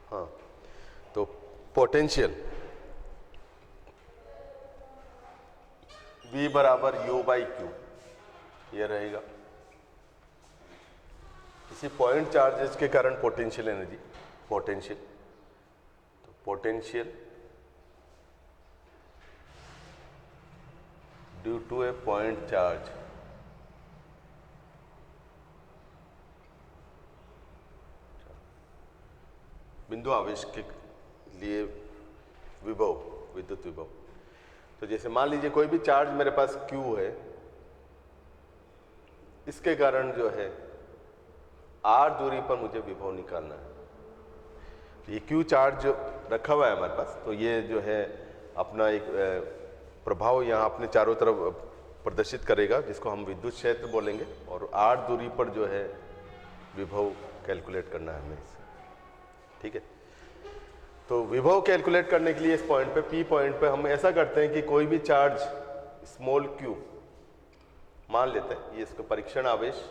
हाँ, तो potential V बराबर U बाई क्यू ये रहेगा। किसी पॉइंट चार्जेस के कारण पोटेंशियल एनर्जी, पोटेंशियल, तो potential due to a point charge बिंदु आवेश के लिए विभव, विद्युत विभव। तो जैसे मान लीजिए कोई भी चार्ज मेरे पास Q है, इसके कारण जो है R दूरी पर मुझे विभव निकालना है। तो ये Q चार्ज जो रखा हुआ है हमारे पास, तो ये जो है अपना एक प्रभाव यहाँ अपने चारों तरफ प्रदर्शित करेगा, जिसको हम विद्युत क्षेत्र बोलेंगे, और R दूरी पर जो है विभव कैलकुलेट करना है हमें इससे। ठीक है, तो विभव कैलकुलेट करने के लिए इस पॉइंट पे, P पॉइंट पे हम ऐसा करते हैं कि कोई भी चार्ज स्मॉल q मान लेते हैं, ये इसको परीक्षण आवेश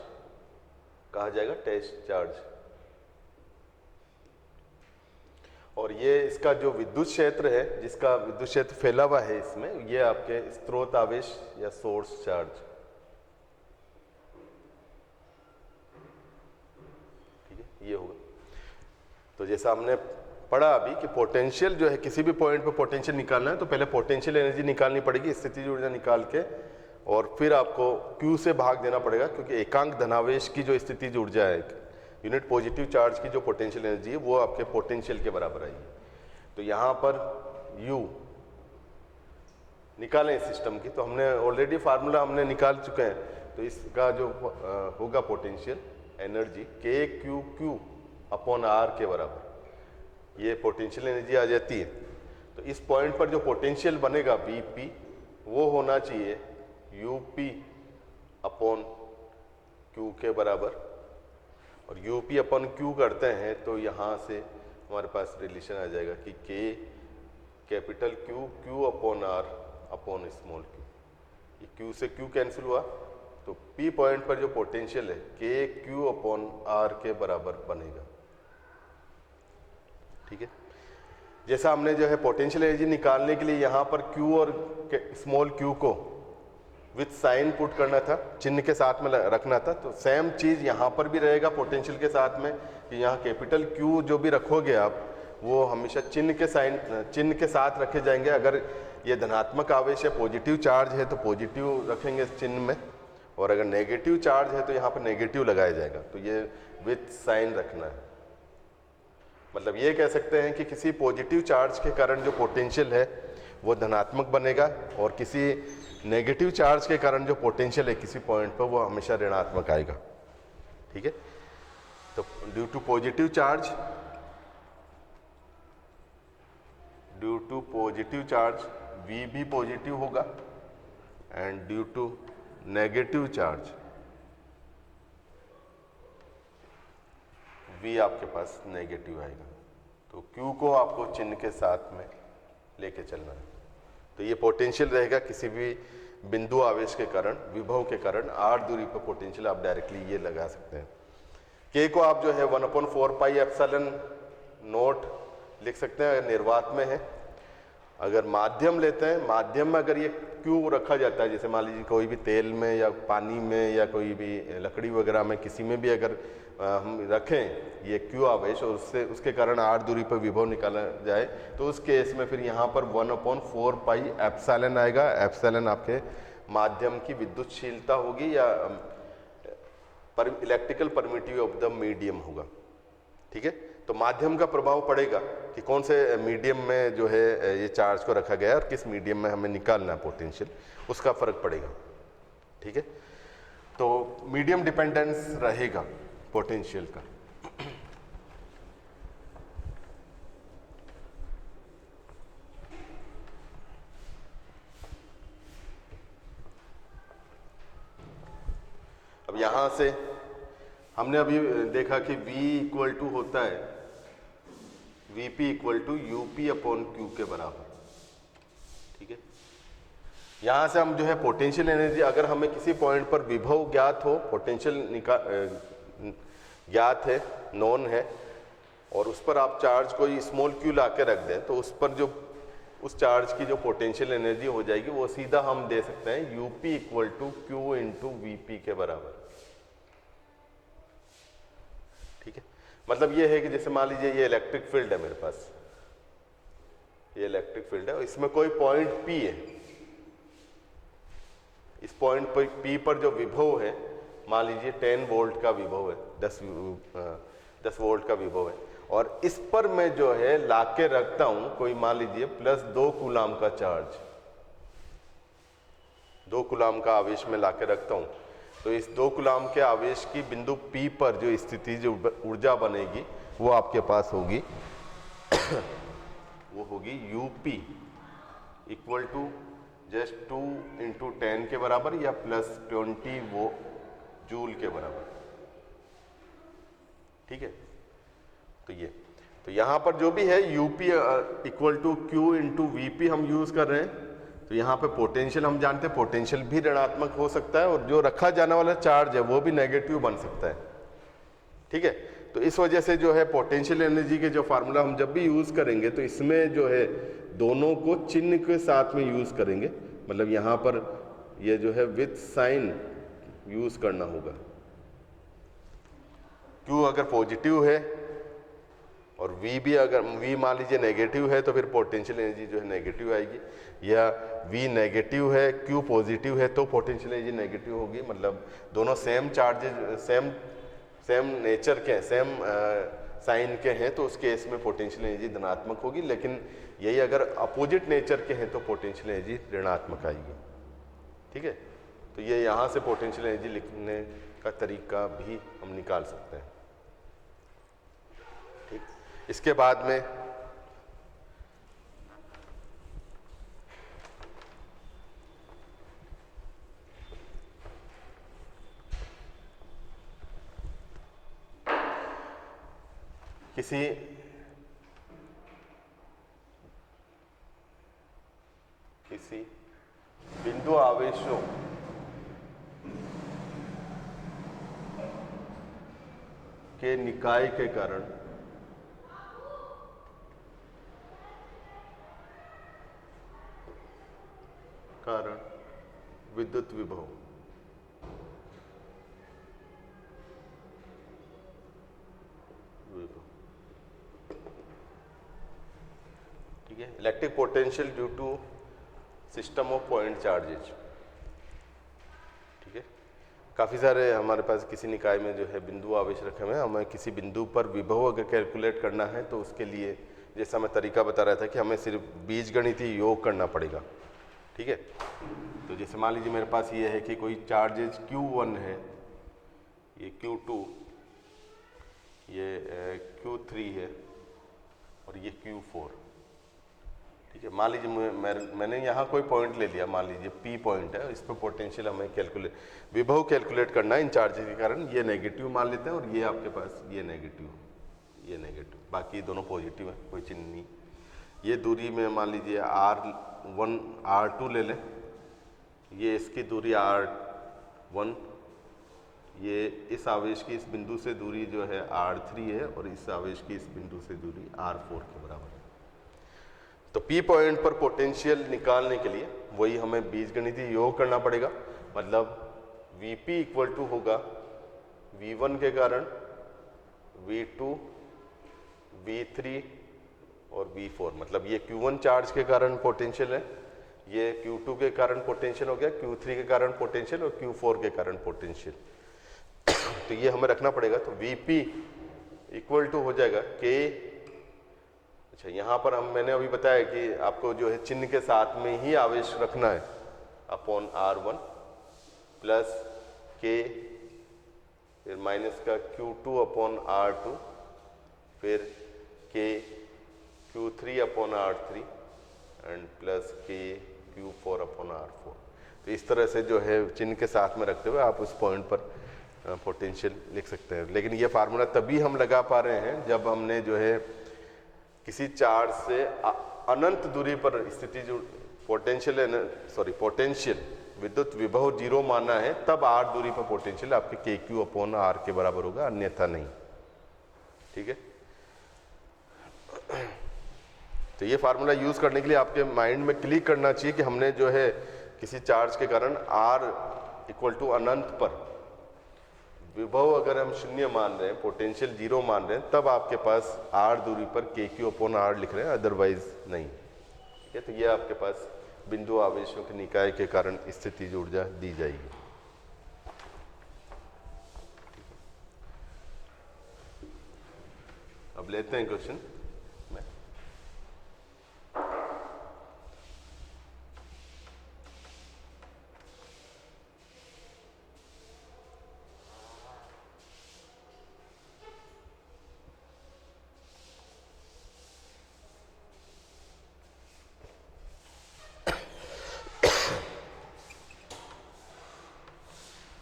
कहा जाएगा, टेस्ट चार्ज, और ये इसका जो विद्युत क्षेत्र है, जिसका विद्युत क्षेत्र फैला हुआ है इसमें, ये आपके स्रोत आवेश या सोर्स चार्ज। ठीक है, ये होगा। तो जैसा हमने पढ़ा अभी कि पोटेंशियल जो है, किसी भी पॉइंट पे पोटेंशियल निकालना है तो पहले पोटेंशियल एनर्जी निकालनी पड़ेगी, स्थितिज ऊर्जा निकाल के, और फिर आपको Q से भाग देना पड़ेगा, क्योंकि एकांक धनावेश की जो स्थितिज ऊर्जा है, यूनिट पॉजिटिव चार्ज की जो पोटेंशियल एनर्जी है, वो आपके पोटेंशियल के बराबर आएगी। तो यहाँ पर U निकालें सिस्टम की, तो हमने ऑलरेडी फार्मूला हमने निकाल चुके हैं। तो इसका जो होगा potential energy KQQ upon R के बराबर, ये पोटेंशियल एनर्जी आ जाती है। तो इस पॉइंट पर जो पोटेंशियल बनेगा VP, वो होना चाहिए UP अपॉन Q के बराबर, और UP अपॉन Q करते हैं तो यहाँ से हमारे पास रिलेशन आ जाएगा कि K capital Q upon R upon small q। ये Q से Q कैंसिल हुआ, तो P पॉइंट पर जो पोटेंशियल है KQ अपॉन R के बराबर बनेगा। ठीक है, जैसा हमने जो है पोटेंशियल एनर्जी निकालने के लिए यहाँ पर Q और स्मॉल q को विथ साइन पुट करना था, चिन्ह के साथ में रखना था, तो सेम चीज यहाँ पर भी रहेगा पोटेंशियल के साथ में, कि यहाँ कैपिटल Q जो भी रखोगे आप, वो हमेशा चिन्ह के साथ रखे जाएंगे। अगर ये धनात्मक आवेश है, पॉजिटिव चार्ज है, तो पॉजिटिव रखेंगे चिन्ह में, और अगर नेगेटिव चार्ज है तो यहाँ पर नेगेटिव लगाया जाएगा। तो ये विथ साइन रखना है। मतलब ये कह सकते हैं कि किसी पॉजिटिव चार्ज के कारण जो पोटेंशियल है वो धनात्मक बनेगा, और किसी नेगेटिव चार्ज के कारण जो पोटेंशियल है किसी पॉइंट पर, वो हमेशा ऋणात्मक आएगा। ठीक है, तो due to positive charge V भी पॉजिटिव होगा, and due to negative charge V आपके पास नेगेटिव आएगा। तो Q को आपको चिन्ह के साथ में लेके चलना है। तो ये पोटेंशियल रहेगा किसी भी बिंदु आवेश के कारण, विभव के कारण R दूरी पर पोटेंशियल आप डायरेक्टली ये लगा सकते हैं। K को आप जो है 1/4 पाई एप्सिलॉन नॉट लिख सकते हैं अगर निर्वात में है। अगर माध्यम लेते हैं, माध्यम में अगर ये Q रखा जाता है, जैसे मान लीजिए कोई भी तेल में या पानी में या कोई भी लकड़ी वगैरह में, किसी में भी अगर हम रखें ये Q आवेश, और उसके कारण R दूरी पर विभव निकाला जाए, तो उस केस में फिर यहाँ पर 1/4 पाई एप्सिलॉन आएगा। एप्सिलॉन आपके माध्यम की विद्युतशीलता होगी, या electrical permittivity of the medium होगा। ठीक है, तो माध्यम का प्रभाव पड़ेगा कि कौन से मीडियम में जो है ये चार्ज को रखा गया है, और किस मीडियम में हमें निकालना है पोटेंशियल, उसका फर्क पड़ेगा। ठीक है, तो मीडियम डिपेंडेंस रहेगा पोटेंशियल का। अब यहां से हमने अभी देखा कि V इक्वल टू होता है VP equal to UP upon Q के बराबर। ठीक है, यहां से हम जो है पोटेंशियल एनर्जी, अगर हमें किसी पॉइंट पर विभव ज्ञात हो, पोटेंशियल ज्ञात है, नोन है, और उस पर आप चार्ज कोई स्मॉल क्यू ला के रख दें, तो उस पर जो उस चार्ज की जो पोटेंशियल एनर्जी हो जाएगी वो सीधा हम दे सकते हैं UP equal to Q into VP के बराबर। ठीक है, मतलब ये है कि जैसे मान लीजिए ये इलेक्ट्रिक फील्ड है मेरे पास, ये इलेक्ट्रिक फील्ड है और इसमें कोई पॉइंट P है। इस पॉइंट पर P पर जो विभव है, मान लीजिए 10 वोल्ट का विभव है, 10 वोल्ट का विभव है, और इस पर मैं जो है लाके रखता हूं कोई मान लीजिए +2 कूलाम का चार्ज, 2 कूलाम का आवेश में लाके रखता हूं, तो इस 2 कूलाम के आवेश की बिंदु P पर जो स्थिति, जो ऊर्जा बनेगी वो आपके पास होगी वो होगी UP equal to just 2 into 10 के बराबर या +20 वो जूल के बराबर। ठीक है, तो यहां पर जो भी है UP equal to Q into VP हम यूज कर रहे हैं। तो यहाँ पे पोटेंशियल हम जानते हैं, पोटेंशियल भी ऋणात्मक हो सकता है और जो रखा जाने वाला चार्ज है वो भी नेगेटिव बन सकता है। ठीक है, तो इस वजह से जो है पोटेंशियल एनर्जी के जो फार्मूला हम जब भी यूज करेंगे तो इसमें जो है दोनों को चिन्ह के साथ में यूज करेंगे, मतलब यहाँ पर ये जो है विद साइन यूज करना होगा। Q अगर पॉजिटिव है और V भी अगर V मान लीजिए नेगेटिव है तो फिर पोटेंशियल एनर्जी जो है नेगेटिव आएगी, या V नेगेटिव है Q पॉजिटिव है तो पोटेंशियल एनर्जी नेगेटिव होगी। मतलब दोनों सेम चार्जेज, सेम नेचर के, सेम साइन के हैं तो उस केस में पोटेंशियल एनर्जी धनात्मक होगी, लेकिन यही अगर अपोजिट नेचर के हैं तो पोटेंशियल एनर्जी ऋणात्मक आएगी। ठीक है, तो ये यहाँ से पोटेंशियल एनर्जी लिखने का तरीका भी हम निकाल सकते हैं। ठीक, इसके बाद में किसी बिंदु आवेशों के निकाय के कारण विद्युत विभव ठीक है, electric potential due to system of point charges. ठीक है, काफ़ी सारे हमारे पास किसी निकाय में जो है बिंदु आवेश रखे हुए हैं, हमें किसी बिंदु पर विभव अगर कैलकुलेट करना है तो उसके लिए जैसा मैं तरीका बता रहा था कि हमें सिर्फ बीजगणितीय योग करना पड़ेगा। ठीक है, तो जैसे मान लीजिए मेरे पास ये है कि कोई चार्जेज Q1 है, ये Q2, ये Q3 है और ये Q4। ठीक है, मान लीजिए मैंने यहाँ कोई पॉइंट ले लिया, मान लीजिए P पॉइंट है, इस पर पोटेंशियल हमें विभव कैलकुलेट करना है इन चार्जेस के कारण। ये नेगेटिव मान लेते हैं और ये आपके पास ये नेगेटिव, बाकी दोनों पॉजिटिव है, कोई चिन्ह नहीं। ये दूरी में मान लीजिए R1 R2 ले लें, ये इसकी दूरी R1, ये इस आवेश की इस बिंदु से दूरी जो है R3 है और इस आवेश की इस बिंदु से दूरी R4 के बराबर है। तो P पॉइंट पर पोटेंशियल निकालने के लिए वही हमें बीजगणितीय योग करना पड़ेगा। मतलब Vp इक्वल टू होगा V1 के कारण V2, V3 और V4। मतलब ये Q1 चार्ज के कारण पोटेंशियल है, ये Q2 के कारण पोटेंशियल हो गया, Q3 के कारण पोटेंशियल और Q4 के कारण पोटेंशियल। तो ये हमें रखना पड़ेगा। तो Vp इक्वल टू हो जाएगा K, अच्छा यहाँ पर मैंने अभी बताया कि आपको जो है चिन्ह के साथ में ही आवेश रखना है, अपॉन R1 प्लस K, फिर माइनस का Q2 अपॉन R2, फिर K Q3 upon R3 and plus K Q4 upon R4। तो इस तरह से जो है चिन्ह के साथ में रखते हुए आप उस पॉइंट पर पोटेंशियल लिख सकते हैं। लेकिन ये फार्मूला तभी हम लगा पा रहे हैं जब हमने जो है किसी चार्ज से अनंत दूरी पर स्थिति जो पोटेंशियल विद्युत विभव 0 माना है, तब r दूरी पर पोटेंशियल आपके KQ अपॉन R के बराबर होगा, अन्यथा नहीं। ठीक है, तो ये फार्मूला यूज़ करने के लिए आपके माइंड में क्लिक करना चाहिए कि हमने जो है किसी चार्ज के कारण r इक्वल टू अनंत पर विभव अगर हम शून्य मान रहे हैं, पोटेंशियल जीरो मान रहे हैं, तब आपके पास r दूरी पर KQ/r लिख रहे हैं, अदरवाइज नहीं। ठीक है, तो ये आपके पास बिंदु आवेशों के निकाय के कारण स्थितिज ऊर्जा दी जाएगी। अब लेते हैं क्वेश्चन।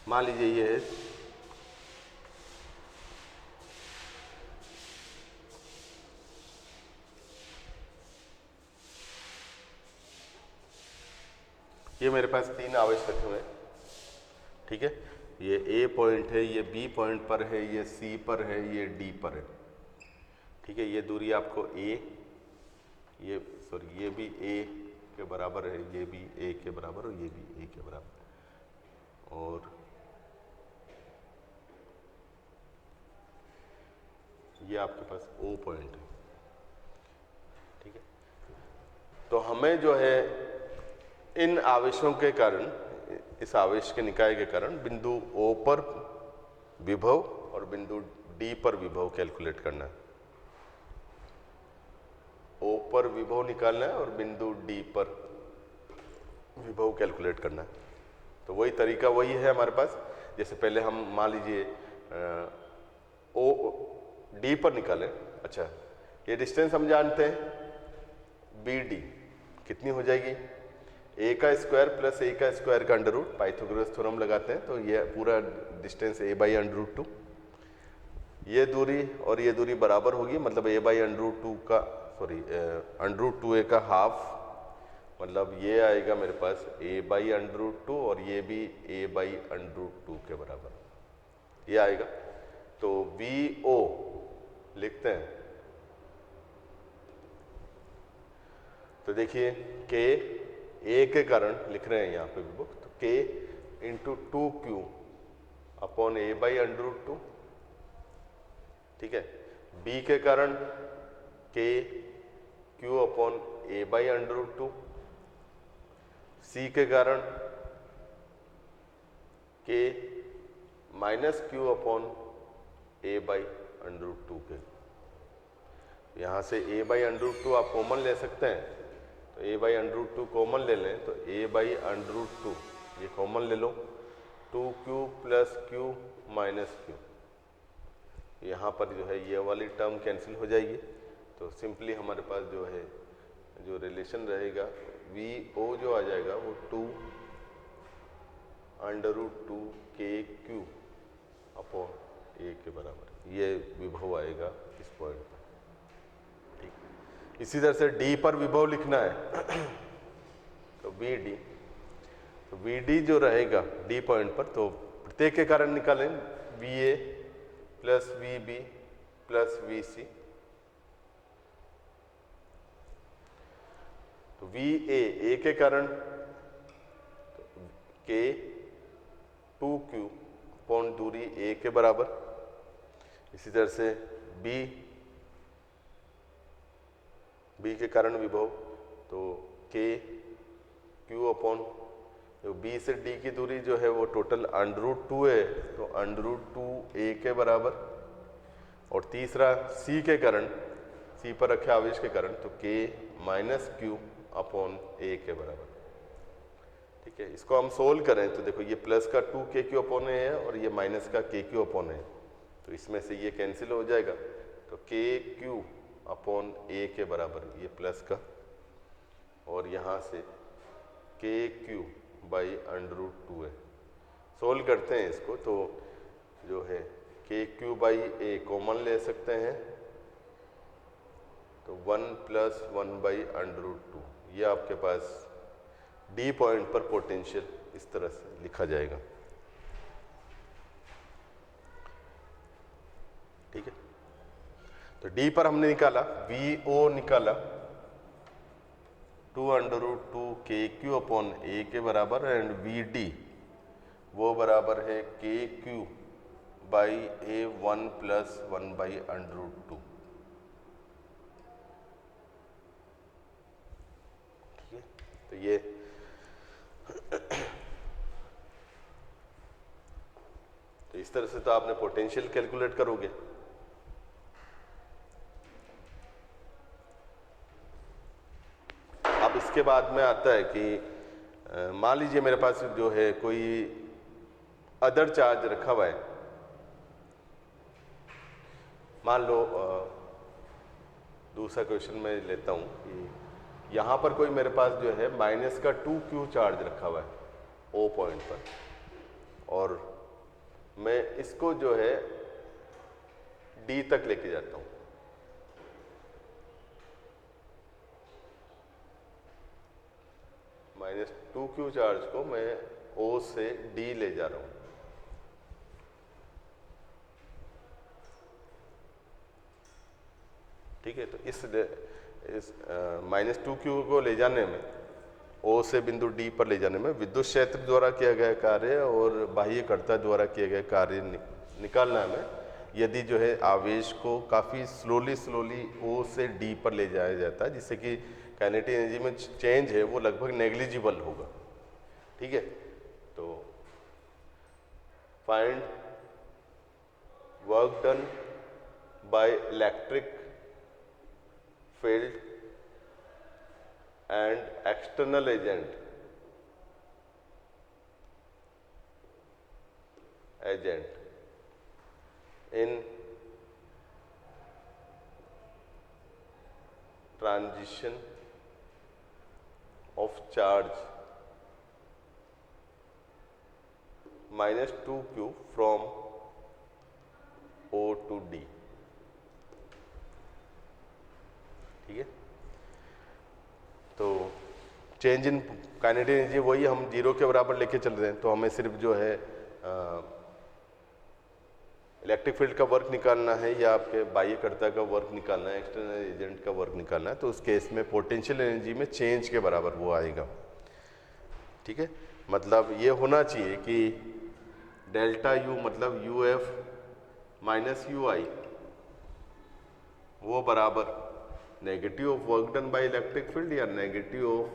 मान लीजिए ये है ये मेरे पास 3 आवेश रखे हुए हैं। ठीक है, ये A पॉइंट है, ये B पॉइंट पर है, ये C पर है, ये D पर है। ठीक है, ये दूरी आपको ये भी A के बराबर है, ये भी A के बराबर और ये भी A के बराबर, और ये आपके पास O पॉइंट है। ठीक है, तो हमें जो है इन आवेशों के कारण, इस आवेश के निकाय के कारण बिंदु O पर विभव और बिंदु D पर विभव कैलकुलेट करना है। O पर विभव निकालना है और बिंदु D पर विभव कैलकुलेट करना है। तो वही तरीका वही है हमारे पास। जैसे पहले हम मान लीजिए O D पर निकालें। अच्छा, ये डिस्टेंस हम जानते हैं, BD कितनी हो जाएगी, A का स्क्वायर प्लस A का स्क्वायर का अंडर रूट, पाइथागोरस थ्योरम लगाते हैं तो ये पूरा distance A by under root 2। ये दूरी और ये दूरी बराबर होगी, मतलब A बाई अंडर रूट 2 का अंडर रूट 2A का हाफ, मतलब ये आएगा मेरे पास A बाई अंडर रूट 2 और ये भी A बाई अंडर रूट 2 के बराबर ये आएगा। तो VO लिखते हैं, तो देखिए K A के कारण लिख रहे हैं यहाँ पे विभव, तो K into 2Q upon A by under root 2। ठीक है, B के कारण K Q upon A by under root 2, C के कारण K minus Q upon A by under root 2 के। यहाँ से A बाई अंडर रूट 2 आप कॉमन ले सकते हैं, तो A by under root 2 common ले लें, तो A बाई अंडर रूट 2 ये कॉमन ले लो, 2Q plus Q minus Q, यहाँ पर जो है ये वाली टर्म कैंसिल हो जाएगी। तो सिंपली हमारे पास जो है जो रिलेशन रहेगा VO जो आ जाएगा वो 2 under root 2 KQ upon A के बराबर, ये विभव आएगा इस पॉइंट पर। ठीक, इसी तरह से D पर विभव लिखना है तो VD, तो VD जो रहेगा D पॉइंट पर, तो प्रत्येक के कारण निकालें, VA plus VB plus VC, तो VA A के कारण K 2Q अपॉन दूरी A के बराबर। इसी तरह से B के कारण विभव, तो K Q अपॉन B से D की दूरी जो है वो टोटल अंडर रूट 2 है, तो अंडर रूट 2 A के बराबर। और तीसरा C के कारण, C पर रखे आवेश के कारण, तो K minus Q upon A के बराबर। ठीक है, इसको हम सोल्व करें तो देखो ये प्लस का 2KQ अपॉन A है और ये माइनस का KQ अपॉन A, तो इसमें से ये कैंसिल हो जाएगा, तो KQ अपॉन A के बराबर ये प्लस का, और यहाँ से KQ बाई अंडर रूट 2 है। सोल्व करते हैं इसको, तो जो है KQ बाई A कॉमन ले सकते हैं, तो 1 प्लस 1 बाई अंडर रूट 2, ये आपके पास D पॉइंट पर पोटेंशियल इस तरह से लिखा जाएगा। ठीक है, तो D पर हमने निकाला, VO निकाला, 2√2 अपॉन ए के बराबर, एंड वी डी वो बराबर है KQ बाई A1 प्लस 1/√2। ठीक है, तो ये तो इस तरह से तो आपने पोटेंशियल कैलकुलेट करोगे। अब इसके बाद में आता है कि मान लीजिए मेरे पास जो है कोई अदर चार्ज रखा हुआ है। मान लो दूसरा क्वेश्चन मैं लेता हूं कि यहाँ पर कोई मेरे पास जो है माइनस का 2Q चार्ज रखा हुआ है O पॉइंट पर, और मैं इसको जो है D तक लेके जाता हूँ। -2Q चार्ज को मैं O से D ले जा रहा हूँ। ठीक है, तो इस -2Q को ले जाने में, O से बिंदु D पर ले जाने में विद्युत क्षेत्र द्वारा किया गया कार्य और बाह्यकर्ता द्वारा किए गए कार्य निकालना में, यदि जो है आवेश को काफ़ी स्लोली O से D पर ले जाया जाता है, जिससे कि काइनेटिक एनर्जी में चेंज है वो लगभग नेग्लिजिबल होगा। ठीक है, तो find work done by electric field and external agent in transition of charge -2Q from O to D। ठीक है, तो चेंज इन काइनेटिक एनर्जी वही हम 0 के बराबर लेके चल रहे हैं, तो हमें सिर्फ जो है इलेक्ट्रिक फील्ड का वर्क निकालना है या आपके बाह्यकर्ता का वर्क निकालना है, एक्सटर्नल एजेंट का वर्क निकालना है, तो उस केस में पोटेंशियल एनर्जी में चेंज के बराबर वो आएगा। ठीक है, मतलब ये होना चाहिए कि डेल्टा U मतलब UF माइनस UI वो बराबर negative of work done by electric field या negative of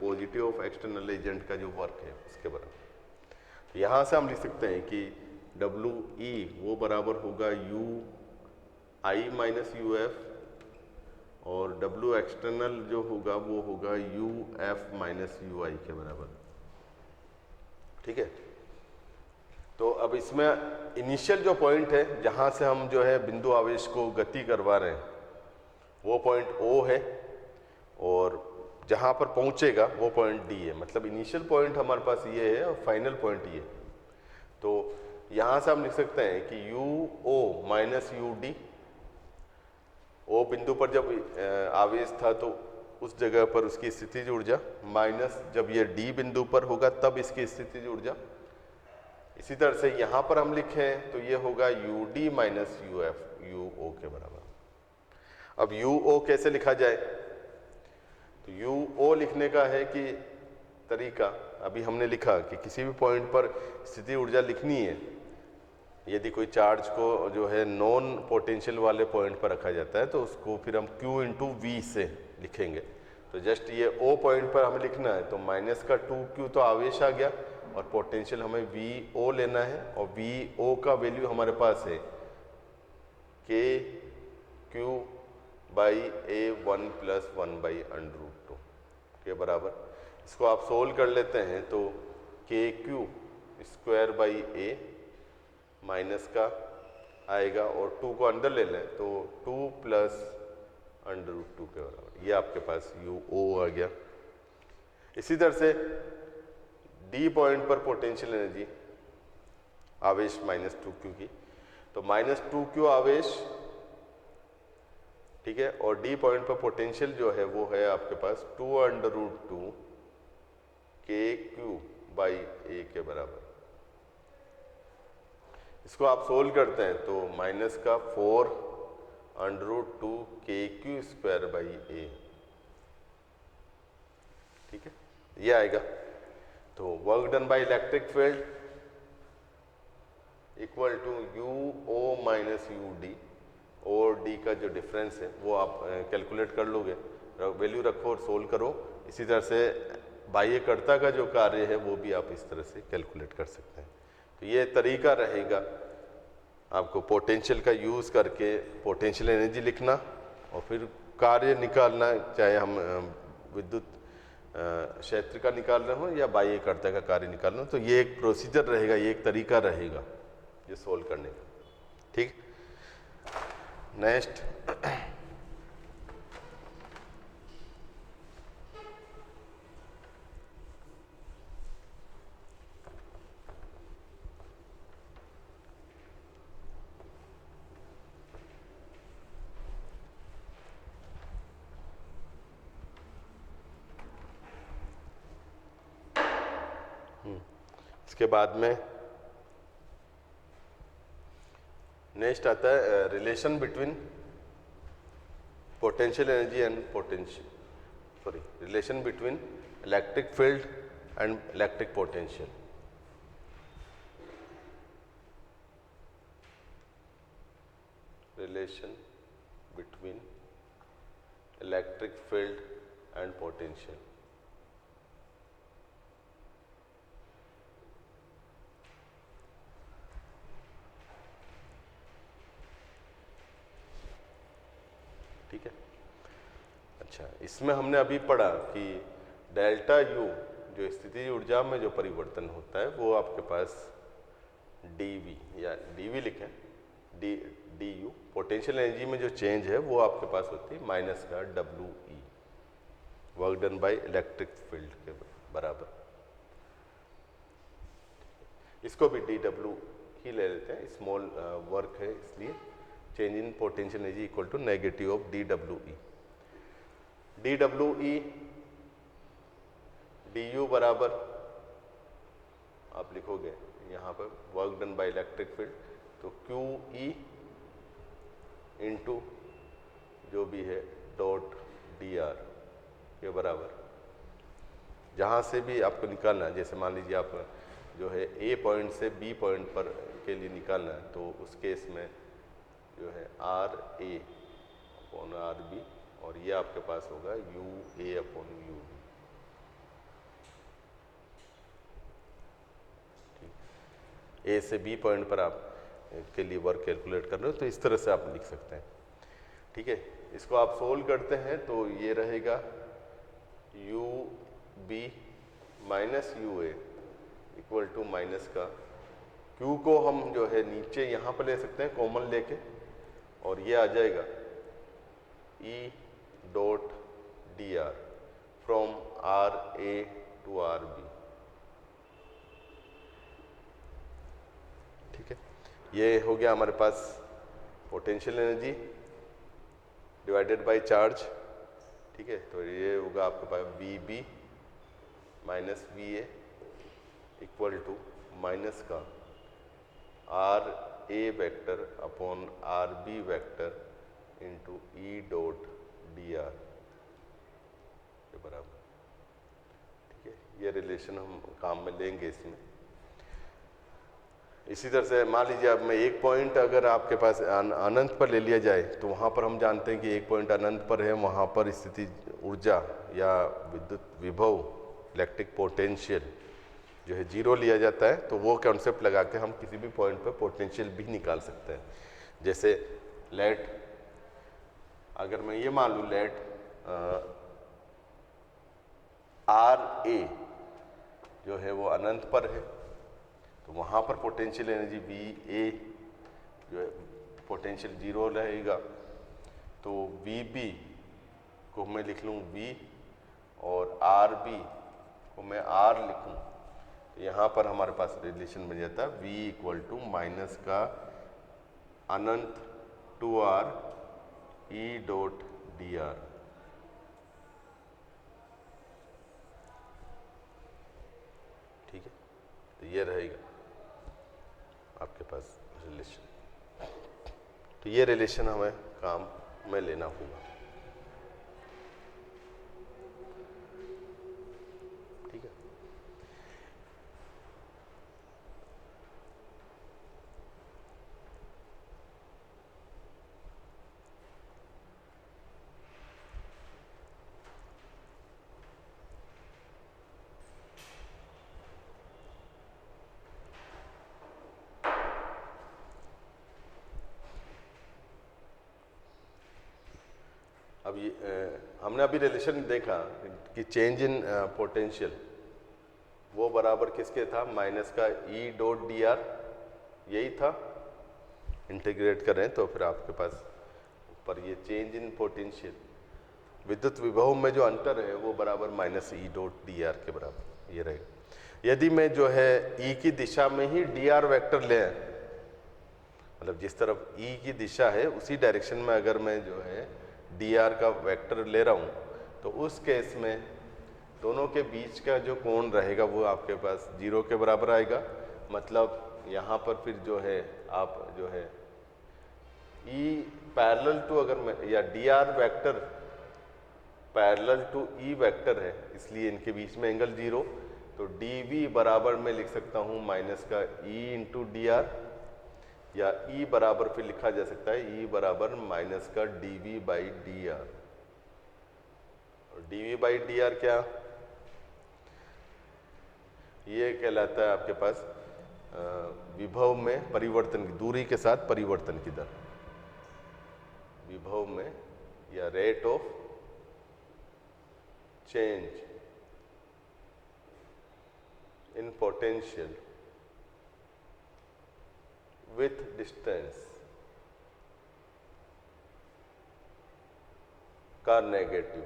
positive of external agent का जो वर्क है उसके बराबर। तो यहाँ से हम लिख सकते हैं कि WE वो बराबर होगा UI माइनस UF, और W एक्सटर्नल जो होगा वो होगा UF माइनस UI के बराबर। ठीक है, तो अब इसमें इनिशियल जो पॉइंट है जहाँ से हम जो है बिंदु आवेश को गति करवा रहे हैं वो पॉइंट O है, और जहाँ पर पहुँचेगा वो पॉइंट D है। मतलब इनिशियल पॉइंट हमारे पास ये है और फाइनल पॉइंट ये। तो यहाँ से हम लिख सकते हैं कि UO माइनस UD, O बिंदु पर जब आवेश था तो उस जगह पर उसकी स्थितिज ऊर्जा, माइनस जब ये D बिंदु पर होगा तब इसकी स्थितिज ऊर्जा। इसी तरह से यहाँ पर हम लिखें तो ये होगा UD माइनस UF UO के बराबर। अब UO कैसे लिखा जाए, तो UO लिखने का है कि तरीका अभी हमने लिखा कि किसी भी पॉइंट पर स्थिति ऊर्जा लिखनी है, यदि कोई चार्ज को जो है नॉन पोटेंशियल वाले पॉइंट पर रखा जाता है तो उसको फिर हम Q इंटू V से लिखेंगे। तो जस्ट ये O पॉइंट पर हमें लिखना है, तो माइनस का 2Q तो आवेश आ गया और पोटेंशियल हमें VO लेना है, और VO का वैल्यू हमारे पास है KQ बाई A1 प्लस 1/√2 के बराबर। इसको आप सोल्व कर लेते हैं तो KQ square by A minus का आएगा और 2 को अंदर ले लें तो 2 प्लस √2 के बराबर। ये आपके पास UO आ गया। इसी तरह से D पॉइंट पर पोटेंशियल एनर्जी आवेश -2Q की, तो -2Q आवेश, ठीक है, और D पॉइंट पर पोटेंशियल जो है वो है आपके पास 2√2 KQ बाई A के बराबर। इसको आप सोल्व करते हैं तो माइनस का 4√2 KQ स्क्वायर बाई A ठीक है, ये आएगा। तो work done by electric field equal to U O minus U D, और डी का जो डिफरेंस है वो आप कैलकुलेट कर लोगे, वैल्यू रखो और सोल्व करो। इसी तरह से बाह्यकर्ता का जो कार्य है वो भी आप इस तरह से कैलकुलेट कर सकते हैं। तो ये तरीका रहेगा आपको पोटेंशियल का यूज़ करके पोटेंशियल एनर्जी लिखना और फिर कार्य निकालना, चाहे हम विद्युत क्षेत्र का निकाल रहे हो या बाह्यकर्ता का कार्य निकाल रहे हो। तो ये एक प्रोसीजर रहेगा, ये एक तरीका रहेगा ये सोल्व करने का। ठीक, नेक्स्ट इसके बाद में नेक्स्ट आता है relation between potential energy and relation between electric field and electric potential. Relation between electric field and potential. ठीक है, अच्छा, इसमें हमने अभी पढ़ा कि डेल्टा यू जो स्थितिज ऊर्जा में जो परिवर्तन होता है वो आपके पास डीवी या डीवी लिखें डी यू, पोटेंशियल एनर्जी में जो चेंज है वो आपके पास होती है माइनस का W E, work done by electric field के बराबर। इसको भी डी डब्ल्यू ही ले लेते हैं, स्मॉल वर्क है इसलिए change in potential energy equal to negative of D W E. D W E D U बराबर आप लिखोगे यहाँ पर work done by electric field, तो क्यू ई इंटू जो भी है डॉट डी आर के बराबर। जहाँ से भी आपको निकालना है, जैसे मान लीजिए आप जो है ए पॉइंट से बी पॉइंट पर के लिए निकालना है, तो उस केस में जो है R A upon R B, और ये आपके पास होगा U A upon U B. ठीक, ए से बी पॉइंट पर आप के लिए वर्क कैलकुलेट कर रहे हो तो इस तरह से आप लिख सकते हैं। ठीक है, इसको आप सोल्व करते हैं तो ये रहेगा U B minus U A equal to minus का क्यू को हम जो है नीचे यहाँ पर ले सकते हैं कॉमन लेके, और ये आ जाएगा E dot D R from R A to R B. ठीक है, ये हो गया हमारे पास potential energy divided by charge. ठीक है, तो ये होगा आपके पास V B minus V A equal to minus का R A vector upon R B vector into E dot D R के बराबर। ठीक है, ये रिलेशन हम काम में लेंगे इसमें। इसी तरह से मान लीजिए अब मैं एक पॉइंट अगर आपके पास अनंत पर ले लिया जाए, तो वहाँ पर हम जानते हैं कि एक पॉइंट अनंत पर है, वहाँ पर स्थिति ऊर्जा या विद्युत विभव इलेक्ट्रिक पोटेंशियल जो है जीरो लिया जाता है। तो वो कॉन्सेप्ट लगा के हम किसी भी पॉइंट पर पोटेंशियल भी निकाल सकते हैं। जैसे लेट, अगर मैं ये मान लूँ लेट आर ए जो है वो अनंत पर है, तो वहाँ पर पोटेंशियल एनर्जी वी ए जो है पोटेंशियल जीरो रहेगा। तो वी बी को मैं लिख लूँ वी और आर बी को मैं आर लिखूँ, तो यहाँ पर हमारे पास रिलेशन बन जाता है वी इक्वल टू माइनस का अनंत to R E dot D R. ठीक है, तो ये रहेगा आपके पास रिलेशन। तो ये रिलेशन हमें काम में लेना होगा। अब ये हमने अभी रिलेशन देखा कि चेंज इन पोटेंशियल वो बराबर किसके था, माइनस का ई डॉट डी आर, यही था। इंटीग्रेट करें तो फिर आपके पास ऊपर ये चेंज इन पोटेंशियल, विद्युत विभव में जो अंतर है वो बराबर माइनस ई डॉट डी आर के बराबर ये रहेगा। यदि मैं जो है ई की दिशा में ही डी आर वैक्टर ले, मतलब जिस तरफ ई की दिशा है उसी डायरेक्शन में अगर मैं जो है डी आर का वेक्टर ले रहा हूँ तो उस केस में दोनों के बीच का जो कोण रहेगा वो आपके पास 0 के बराबर आएगा। मतलब यहाँ पर फिर जो है आप जो है ई पैरेलल टू, अगर मैं या D R vector parallel to E vector है इसलिए इनके बीच में एंगल 0, तो डी वी बराबर मैं लिख सकता हूँ माइनस का ई इंटू डी आर, या ई बराबर फिर लिखा जा सकता है ई बराबर माइनस का D V by D R. और D V by D R क्या, ये कहलाता है आपके पास विभव में परिवर्तन की दूरी के साथ परिवर्तन की दर, विभव में या rate of change in potential with distance का नेगेटिव।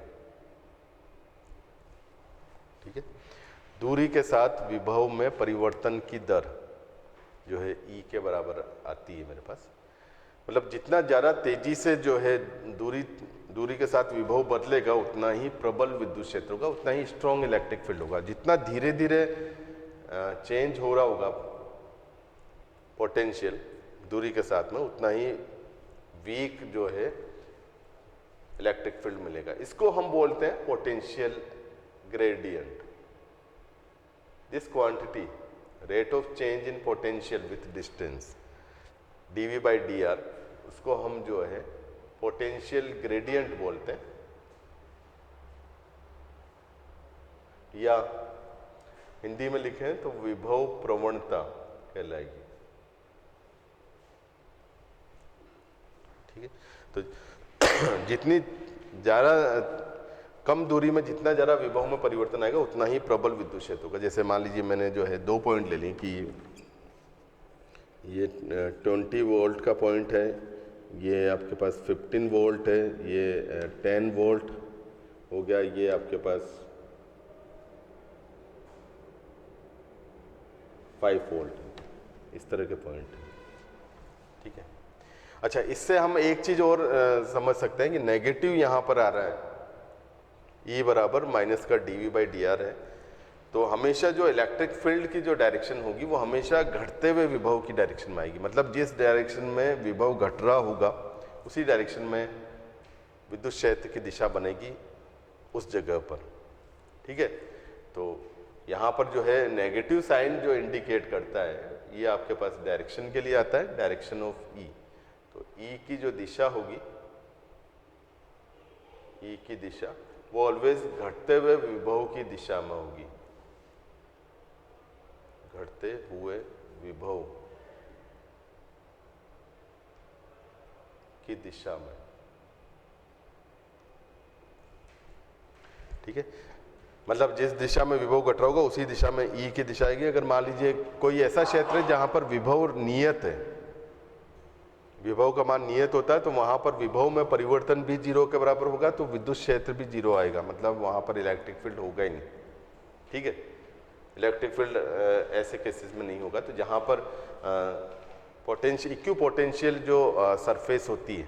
ठीक है, दूरी के साथ विभव में परिवर्तन की दर जो है ई के बराबर आती है मेरे पास। मतलब जितना ज़्यादा तेजी से जो है दूरी के साथ विभव बदलेगा उतना ही प्रबल विद्युत क्षेत्र होगा, उतना ही स्ट्रॉन्ग इलेक्ट्रिक फील्ड होगा। जितना धीरे धीरे चेंज हो रहा होगा पोटेंशियल दूरी के साथ में, उतना ही वीक जो है इलेक्ट्रिक फील्ड मिलेगा। इसको हम बोलते हैं potential gradient. This quantity rate of change in potential with distance dV by D are, उसको हम जो है पोटेंशियल ग्रेडियंट बोलते हैं, या हिंदी में लिखें तो विभव प्रवणता कहलाएगी। ठीक है, तो जितनी ज़्यादा कम दूरी में जितना ज़्यादा विभव में परिवर्तन आएगा उतना ही प्रबल विद्युत क्षेत्र होगा। जैसे मान लीजिए मैंने जो है 2 पॉइंट ले ली कि ये 20 वोल्ट का पॉइंट है, ये आपके पास 15 वोल्ट है, ये 10 वोल्ट हो गया, ये आपके पास 5 वोल्ट, इस तरह के पॉइंट है। ठीक है, अच्छा इससे हम एक चीज़ और समझ सकते हैं कि नेगेटिव यहाँ पर आ रहा है, ई बराबर माइनस का D V by D R है, तो हमेशा जो इलेक्ट्रिक फील्ड की जो डायरेक्शन होगी वो हमेशा घटते हुए विभव की डायरेक्शन में आएगी। मतलब जिस डायरेक्शन में विभव घट रहा होगा उसी डायरेक्शन में विद्युत क्षेत्र की दिशा बनेगी उस जगह पर। ठीक है, तो यहाँ पर जो है नेगेटिव साइन जो इंडिकेट करता है ये आपके पास डायरेक्शन के लिए आता है, डायरेक्शन ऑफ ई। तो ई की जो दिशा होगी, ई की दिशा वो ऑलवेज घटते हुए विभव की दिशा में होगी, घटते हुए विभव की दिशा में। ठीक है, मतलब जिस दिशा में विभव घट रहा होगा उसी दिशा में ई की दिशा आएगी। अगर मान लीजिए कोई ऐसा क्षेत्र है जहां पर विभव नियत है, विभव का मान नियत होता है, तो वहां पर विभव में परिवर्तन भी 0 के बराबर होगा, तो विद्युत क्षेत्र भी 0 आएगा, मतलब वहां पर इलेक्ट्रिक फील्ड होगा ही नहीं। ठीक है, इलेक्ट्रिक फील्ड ऐसे केसेस में नहीं होगा। तो जहां पर पोटेंशियल इक्यू पोटेंशियल जो सरफेस होती है,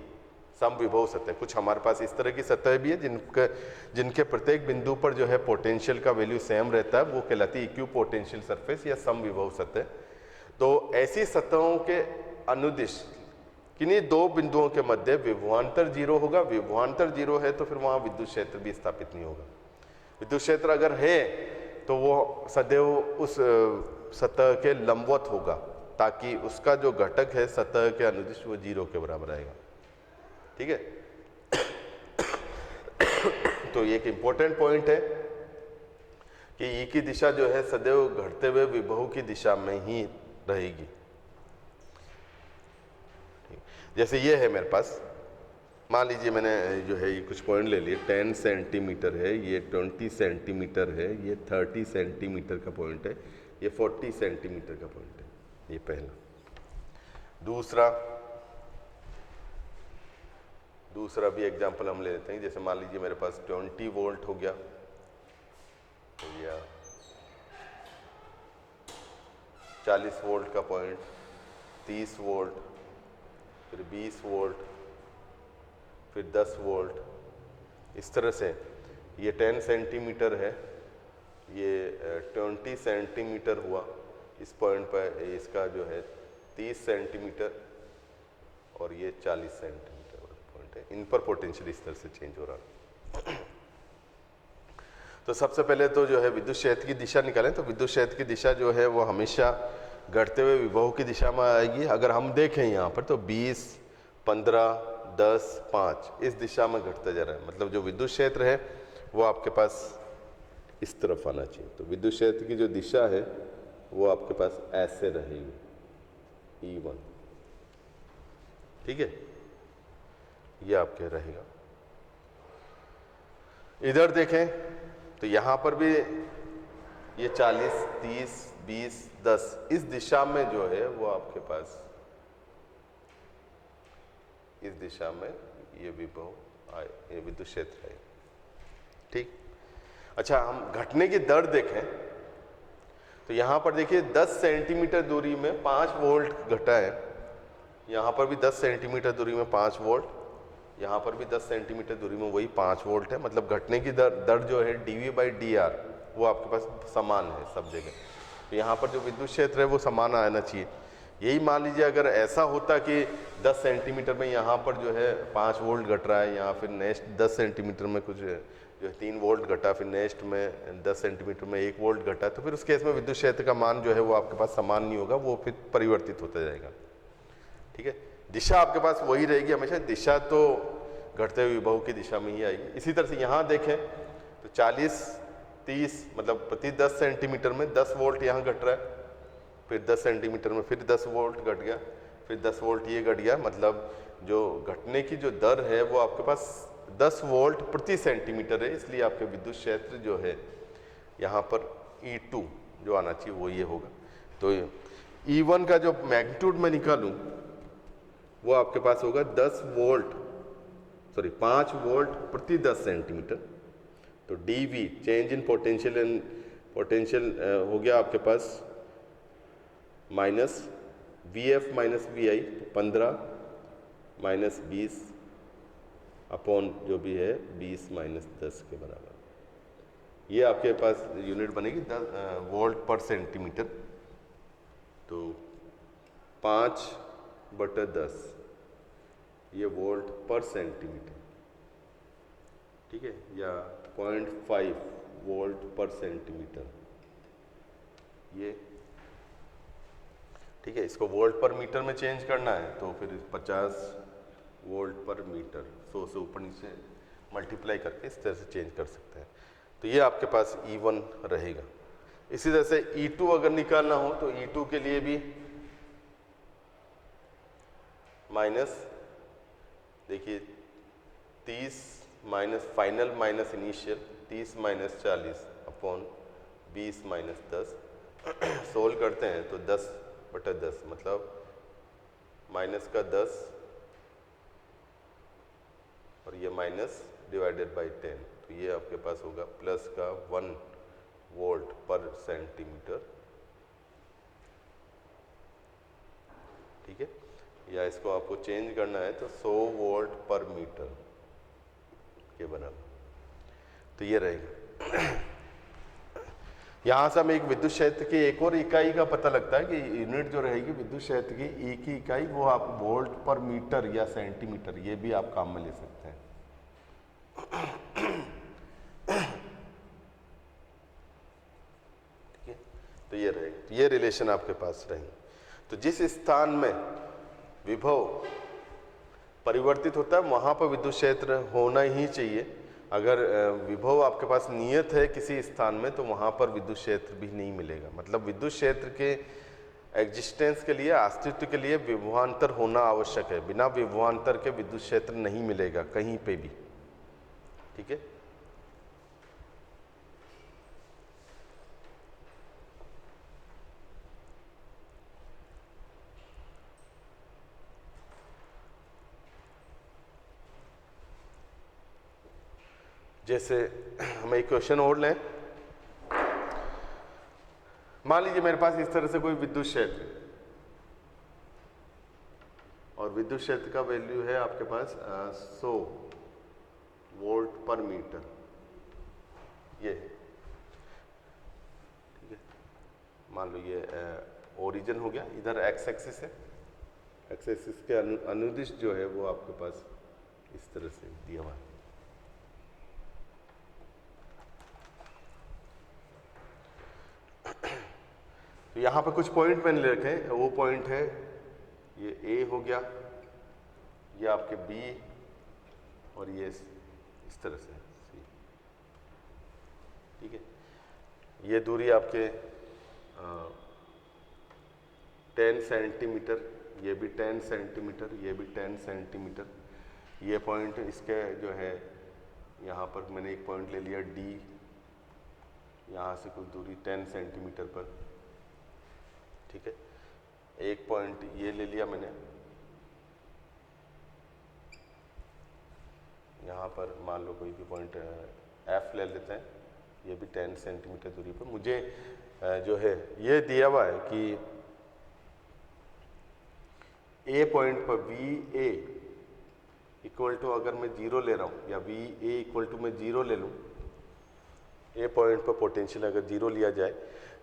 सम विभव सतह, कुछ हमारे पास इस तरह की सतह भी है जिनके प्रत्येक बिंदु पर जो है पोटेंशियल का वैल्यू सेम रहता है, वो कहलाती है इक्यू पोटेंशियल सरफेस या सम विभव सतह। तो ऐसी सतहों के अनुदिश किन्हीं 2 बिंदुओं के मध्य विभवांतर 0 होगा। विभवांतर 0 है तो फिर वहां विद्युत क्षेत्र भी स्थापित नहीं होगा। विद्युत क्षेत्र अगर है तो वो सदैव उस सतह के लंबवत होगा, ताकि उसका जो घटक है सतह के अनुदिश वो 0 के बराबर आएगा। ठीक है, तो ये एक इंपॉर्टेंट पॉइंट है कि ई की दिशा जो है सदैव घटते हुए विभव की दिशा में ही रहेगी। जैसे ये है मेरे पास मान लीजिए मैंने जो है ये कुछ पॉइंट ले लिए, 10 सेंटीमीटर है, ये 20 सेंटीमीटर है, ये 30 सेंटीमीटर का पॉइंट है, ये 40 सेंटीमीटर का पॉइंट है, ये पहला। दूसरा भी एग्जांपल हम ले लेते हैं। जैसे मान लीजिए मेरे पास 20 वोल्ट हो गया, या 40 वोल्ट का पॉइंट, 30 वोल्ट, फिर 20 वोल्ट, फिर 10 वोल्ट, इस तरह से। ये 10 सेंटीमीटर है, ये 20 सेंटीमीटर हुआ इस पॉइंट पर, इसका जो है 30 सेंटीमीटर, और ये 40 सेंटीमीटर वाला पॉइंट है। इन पर पोटेंशियल इस तरह से चेंज हो रहा है। तो सबसे पहले तो जो है विद्युत क्षेत्र की दिशा निकालें। तो विद्युत क्षेत्र की दिशा जो है वो हमेशा घटते हुए विभव की दिशा में आएगी। अगर हम देखें यहाँ पर तो 20, 15, 10, 5 इस दिशा में घटता जा रहा है। मतलब जो विद्युत क्षेत्र है वो आपके पास इस तरफ आना चाहिए। तो विद्युत क्षेत्र की जो दिशा है वो आपके पास ऐसे रहेगी, E1, ठीक है, ये आपके रहेगा। इधर देखें तो यहाँ पर भी ये 40, 30, 20, 10 इस दिशा में जो है वो आपके पास इस दिशा में ये विभव आए, ये विद्युत क्षेत्र है, ठीक। अच्छा, हम घटने की दर देखें तो यहाँ पर देखिए 10 सेंटीमीटर दूरी में 5 वोल्ट घटा है, यहाँ पर भी 10 सेंटीमीटर दूरी में 5 वोल्ट, यहाँ पर भी 10 सेंटीमीटर दूरी में वही 5 वोल्ट है। मतलब घटने की दर जो है dV/dr वो आपके पास समान है सब जगह। तो यहाँ पर जो विद्युत क्षेत्र है वो समान आना चाहिए। यही मान लीजिए अगर ऐसा होता कि 10 सेंटीमीटर में यहाँ पर जो है 5 वोल्ट घट रहा है, यहाँ फिर नेक्स्ट 10 सेंटीमीटर में कुछ जो है 3 वोल्ट घटा, फिर नेक्स्ट में 10 सेंटीमीटर में 1 वोल्ट घटा, तो फिर उस केस में विद्युत क्षेत्र का मान जो है वो आपके पास समान नहीं होगा, वो फिर परिवर्तित होता जाएगा, ठीक है। दिशा आपके पास वही रहेगी हमेशा, दिशा तो घटते हुए विभव की दिशा में ही आएगी। इसी तरह से यहाँ देखें तो 40, 30 मतलब प्रति 10 सेंटीमीटर में 10 वोल्ट यहाँ घट रहा है, फिर 10 सेंटीमीटर में फिर 10 वोल्ट घट गया, फिर 10 वोल्ट ये घट गया। मतलब जो घटने की जो दर है वो आपके पास 10 वोल्ट प्रति सेंटीमीटर है। इसलिए आपके विद्युत क्षेत्र जो है यहाँ पर E2 जो आना चाहिए वो ये होगा। तो E1 का जो मैग्नीट्यूड मैं निकालूं वो आपके पास होगा 5 वोल्ट प्रति 10 सेंटीमीटर। तो dV चेंज इन पोटेंशियल हो गया आपके पास minus VF minus VI, 15 minus 20 upon जो भी है 20 माइनस 10 के बराबर। ये आपके पास यूनिट बनेगी 10 वोल्ट पर सेंटीमीटर। तो 5/10 ये वोल्ट पर सेंटीमीटर, ठीक है, या 0.5 वोल्ट पर सेंटीमीटर, ये ठीक है। इसको वोल्ट पर मीटर में चेंज करना है तो फिर 50 वोल्ट पर मीटर 100 से ऊपर नीचे मल्टीप्लाई करके इस तरह से चेंज कर सकते हैं। तो ये आपके पास E1 रहेगा। इसी तरह से E2 अगर निकालना हो तो E2 के लिए भी माइनस, देखिए 30 minus final minus initial, 30 minus 40 upon 20 minus 10 solve करते हैं तो 10/10 मतलब माइनस का 10 और ये माइनस डिवाइडेड बाई 10। तो ये आपके पास होगा प्लस का 1 वोल्ट पर सेंटीमीटर, ठीक है। या इसको आपको चेंज करना है तो 100 वोल्ट पर मीटर के बराबर। तो ये रहेगा। यहाँ से हम एक विद्युत क्षेत्र की एक और इकाई का पता लगता है कि यूनिट जो रहेगी विद्युत क्षेत्र की E की इकाई वो आप वोल्ट पर मीटर या सेंटीमीटर, ये भी आप काम में ले सकते हैं। ठीक है, तो ये रहेगा, ये रिलेशन आपके पास रहेंगे। तो जिस स्थान में विभव परिवर्तित होता है वहां पर विद्युत क्षेत्र होना ही चाहिए। अगर विभव आपके पास नियत है किसी स्थान में तो वहां पर विद्युत क्षेत्र भी नहीं मिलेगा। मतलब विद्युत क्षेत्र के एग्जिस्टेंस के लिए, अस्तित्व के लिए विभवांतर होना आवश्यक है। बिना विभवांतर के विद्युत क्षेत्र नहीं मिलेगा कहीं पे भी। ठीक है, जैसे हम एक क्वेश्चन और लें। मान लीजिए मेरे पास इस तरह से कोई विद्युत क्षेत्र है और विद्युत क्षेत्र का वैल्यू है आपके पास 100 वोल्ट पर मीटर। ये ठीक है, मान लो ये ओरिजिन हो गया, इधर एक्स एक्सिस है, एक्स एक्सिस के अनुदिश जो है वो आपके पास इस तरह से दिया हुआ है। तो यहाँ पे कुछ पॉइंट मैंने ले रखे हैं, वो पॉइंट है ये ए हो गया, ये आपके बी, और ये इस तरह से सी। ठीक है, ये दूरी आपके 10 सेंटीमीटर, ये भी 10 सेंटीमीटर, ये भी 10 सेंटीमीटर। ये पॉइंट इसके जो है यहाँ पर मैंने एक पॉइंट ले लिया डी, यहाँ से कुछ दूरी 10 सेंटीमीटर पर। ठीक है, एक पॉइंट ये ले लिया मैंने, यहाँ पर मान लो कोई भी पॉइंट एफ ले लेते हैं, ये भी 10 सेंटीमीटर दूरी पर। मुझे जो है ये दिया हुआ है कि ए पॉइंट पर वी ए इक्वल टू, अगर मैं 0 ले रहा हूँ, या वी ए इक्वल टू मैं 0 ले लूँ, ए पॉइंट पर पोटेंशियल अगर 0 लिया जाए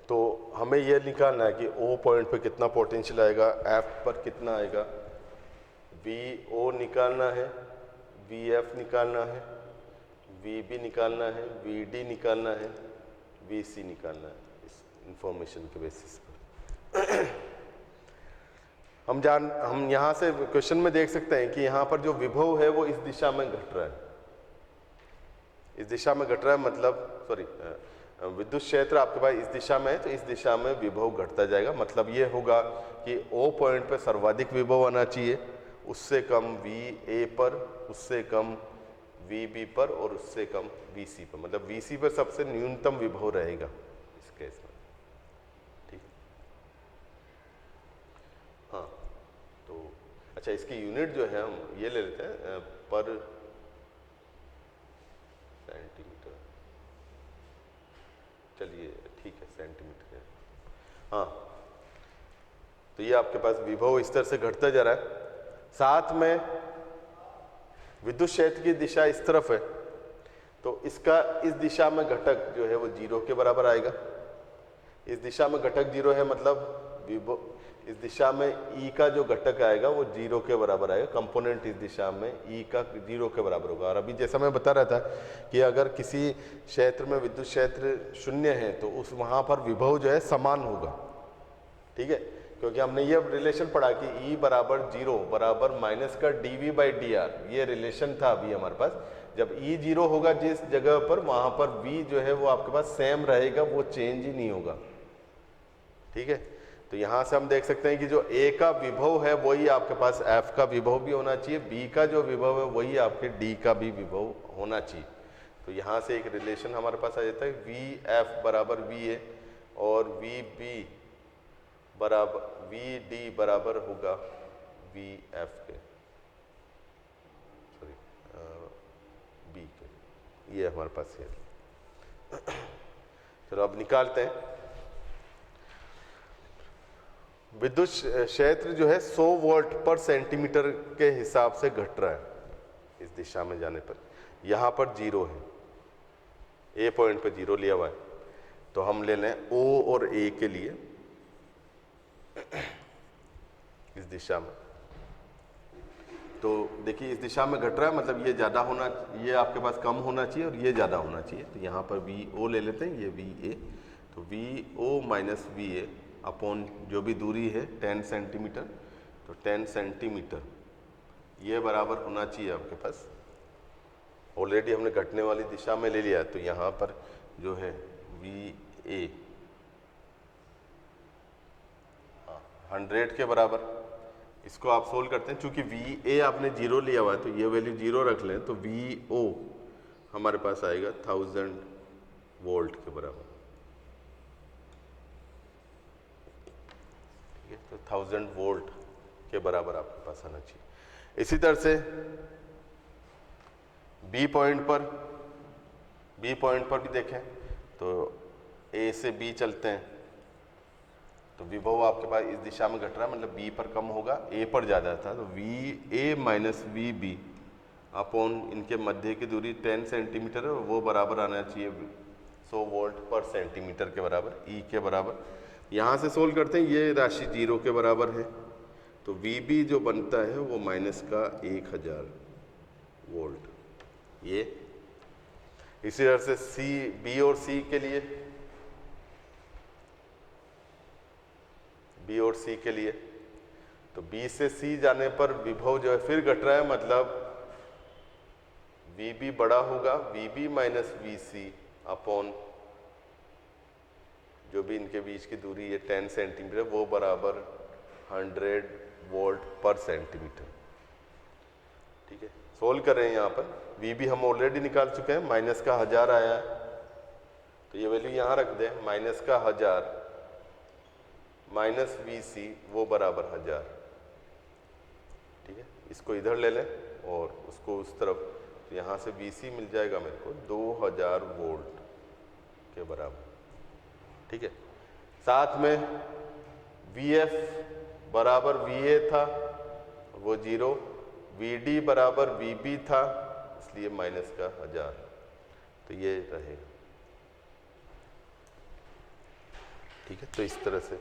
तो हमें यह निकालना है कि ओ पॉइंट पे कितना पोटेंशियल आएगा, एफ पर कितना आएगा, वी ओ निकालना है, वी एफ निकालना है, वी बी निकालना है, वी डी निकालना है, वी सी निकालना है, इस इंफॉर्मेशन के बेसिस पर। हम यहाँ से क्वेश्चन में देख सकते हैं कि यहाँ पर जो विभव है वो इस दिशा में घट रहा है, इस दिशा में घट रहा है, मतलब सॉरी विद्युत क्षेत्र आपके पास इस दिशा में है, तो इस दिशा में विभव घटता जाएगा। मतलब ये होगा कि ओ पॉइंट पे सर्वाधिक विभव आना चाहिए, उससे कम वी ए पर, उससे कम वी बी पर, और उससे कम वी सी पर। मतलब वी सी पर सबसे न्यूनतम विभव रहेगा इस केस में। ठीक, हाँ, तो अच्छा, इसकी यूनिट जो है हम ये ले लेते हैं पर सेंटीमीटर। चलिए ठीक है, सेंटीमीटर है। हाँ, तो ये आपके पास विभव इस तरह से घटता जा रहा है। साथ में विद्युत क्षेत्र की दिशा इस तरफ है, तो इसका इस दिशा में घटक जो है वो 0 के बराबर आएगा। इस दिशा में घटक 0 है, मतलब विभव इस दिशा में E का जो घटक आएगा वो 0 के बराबर आएगा। कंपोनेंट इस दिशा में E का 0 के बराबर होगा। और अभी जैसा मैं बता रहा था कि अगर किसी क्षेत्र में विद्युत क्षेत्र 0 है तो उस वहाँ पर विभव जो है समान होगा। ठीक है, क्योंकि हमने ये रिलेशन पढ़ा कि E बराबर 0 बराबर माइनस का dV बाई dr, ये रिलेशन था अभी हमारे पास। जब E 0 होगा जिस जगह पर, वहाँ पर V जो है वो आपके पास सेम रहेगा, वो चेंज ही नहीं होगा। ठीक है, तो यहाँ से हम देख सकते हैं कि जो A का विभव है वही आपके पास F का विभव भी होना चाहिए, B का जो विभव है वही आपके D का भी विभव होना चाहिए। तो यहाँ से एक रिलेशन हमारे पास आ जाता है, VF बराबर VA और VB बराबर VD बराबर होगा VF के, सॉरी B के। ये हमारे पास है। चलो अब निकालते हैं। विद्युत क्षेत्र जो है 100 वोल्ट पर सेंटीमीटर के हिसाब से घट रहा है इस दिशा में जाने पर। यहाँ पर 0 है, ए पॉइंट पे 0 लिया हुआ है, तो हम ले लें O और A के लिए इस दिशा में। तो देखिए इस दिशा में घट रहा है, मतलब ये ज़्यादा होना, ये आपके पास कम होना चाहिए और ये ज़्यादा होना चाहिए। तो यहाँ पर VO ले लेते हैं, ये VA, तो VO माइनस VA अपॉन जो भी दूरी है 10 सेंटीमीटर, तो 10 सेंटीमीटर ये बराबर होना चाहिए आपके पास। ऑलरेडी हमने घटने वाली दिशा में ले लिया, तो यहाँ पर जो है VA, हाँ 100 के बराबर। इसको आप सोल्व करते हैं, चूंकि VA आपने 0 लिया हुआ है तो ये वैल्यू 0 रख लें, तो VO हमारे पास आएगा 1000 वोल्ट के बराबर। ठीक है, तो 1000 वोल्ट के बराबर आपके पास आना चाहिए। इसी तरह से बी पॉइंट पर भी देखें तो A से B चलते हैं तो विभव आपके पास इस दिशा में घट रहा है, मतलब B पर कम होगा, A पर ज़्यादा था, तो VA माइनस VB अपॉन इनके मध्य की दूरी 10 सेंटीमीटर है, वो बराबर आना चाहिए 100 वोल्ट पर सेंटीमीटर के बराबर, E के बराबर। यहाँ से सोल्व करते हैं, ये राशि 0 के बराबर है, तो VB जो बनता है वो माइनस का 1000 वोल्ट। ये इसी तरह से B और C के लिए तो B से C जाने पर विभव जो है फिर घट रहा है, मतलब VB बड़ा होगा, VB माइनस VC अपॉन जो भी इनके बीच की दूरी है 10 सेंटीमीटर, वो बराबर 100 वोल्ट पर सेंटीमीटर। ठीक है, सोल्व कर रहे हैं। यहाँ पर VB हम ऑलरेडी निकाल चुके हैं, माइनस का 1000 आया है, तो ये वैल्यू यहाँ रख दें, माइनस का 1000 माइनस VC वो बराबर 1000। ठीक है, इसको इधर ले लें और उसको उस तरफ, तो यहाँ से VC मिल जाएगा मेरे को 2000 वोल्ट के बराबर। ठीक है, साथ में VF बराबर VA था, वो 0, VD बराबर VB था, इसलिए माइनस का 1000, तो ये रहेगा। ठीक है, तो इस तरह से